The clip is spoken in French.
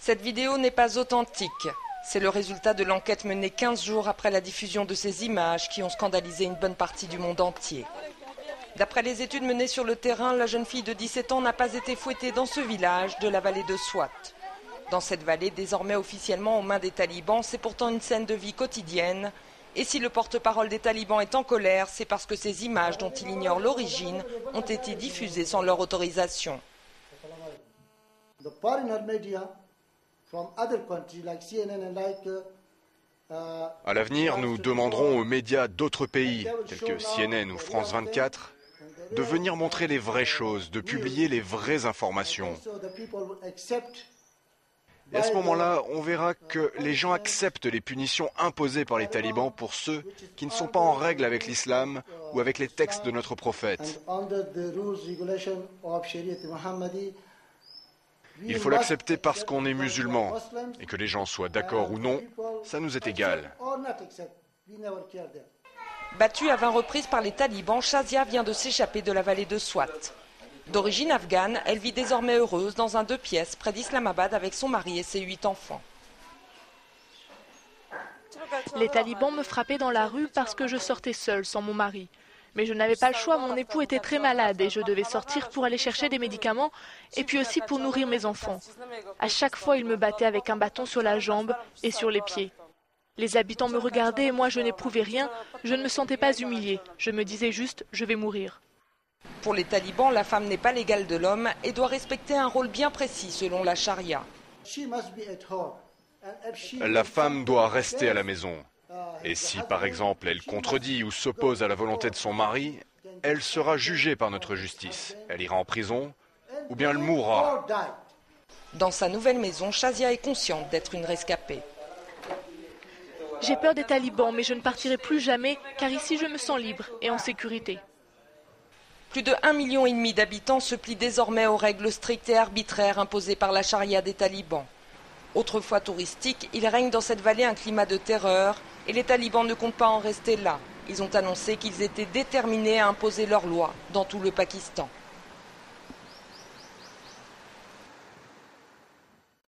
Cette vidéo n'est pas authentique. C'est le résultat de l'enquête menée 15 jours après la diffusion de ces images qui ont scandalisé une bonne partie du monde entier. D'après les études menées sur le terrain, la jeune fille de 17 ans n'a pas été fouettée dans ce village de la vallée de Swat. Dans cette vallée, désormais officiellement aux mains des talibans, c'est pourtant une scène de vie quotidienne. Et si le porte-parole des talibans est en colère, c'est parce que ces images dont il ignore l'origine ont été diffusées sans leur autorisation. À l'avenir, nous demanderons aux médias d'autres pays, tels que CNN ou France 24, de venir montrer les vraies choses, de publier les vraies informations. Et à ce moment-là, on verra que les gens acceptent les punitions imposées par les talibans pour ceux qui ne sont pas en règle avec l'islam ou avec les textes de notre prophète. Il faut l'accepter parce qu'on est musulman, et que les gens soient d'accord ou non, ça nous est égal. Battue à 20 reprises par les talibans, Shazia vient de s'échapper de la vallée de Swat. D'origine afghane, elle vit désormais heureuse dans un 2 pièces près d'Islamabad avec son mari et ses 8 enfants. Les talibans me frappaient dans la rue parce que je sortais seule sans mon mari. Mais je n'avais pas le choix, mon époux était très malade et je devais sortir pour aller chercher des médicaments et puis aussi pour nourrir mes enfants. À chaque fois, ils me battaient avec un bâton sur la jambe et sur les pieds. Les habitants me regardaient et moi je n'éprouvais rien, je ne me sentais pas humiliée. Je me disais juste, je vais mourir. Pour les talibans, la femme n'est pas l'égale de l'homme et doit respecter un rôle bien précis selon la charia. La femme doit rester à la maison. Et si, par exemple, elle contredit ou s'oppose à la volonté de son mari, elle sera jugée par notre justice. Elle ira en prison ou bien elle mourra. Dans sa nouvelle maison, Shazia est consciente d'être une rescapée. J'ai peur des talibans, mais je ne partirai plus jamais, car ici je me sens libre et en sécurité. Plus de 1,5 million d'habitants se plient désormais aux règles strictes et arbitraires imposées par la charia des talibans. Autrefois touristique, il règne dans cette vallée un climat de terreur et les talibans ne comptent pas en rester là. Ils ont annoncé qu'ils étaient déterminés à imposer leurs lois dans tout le Pakistan.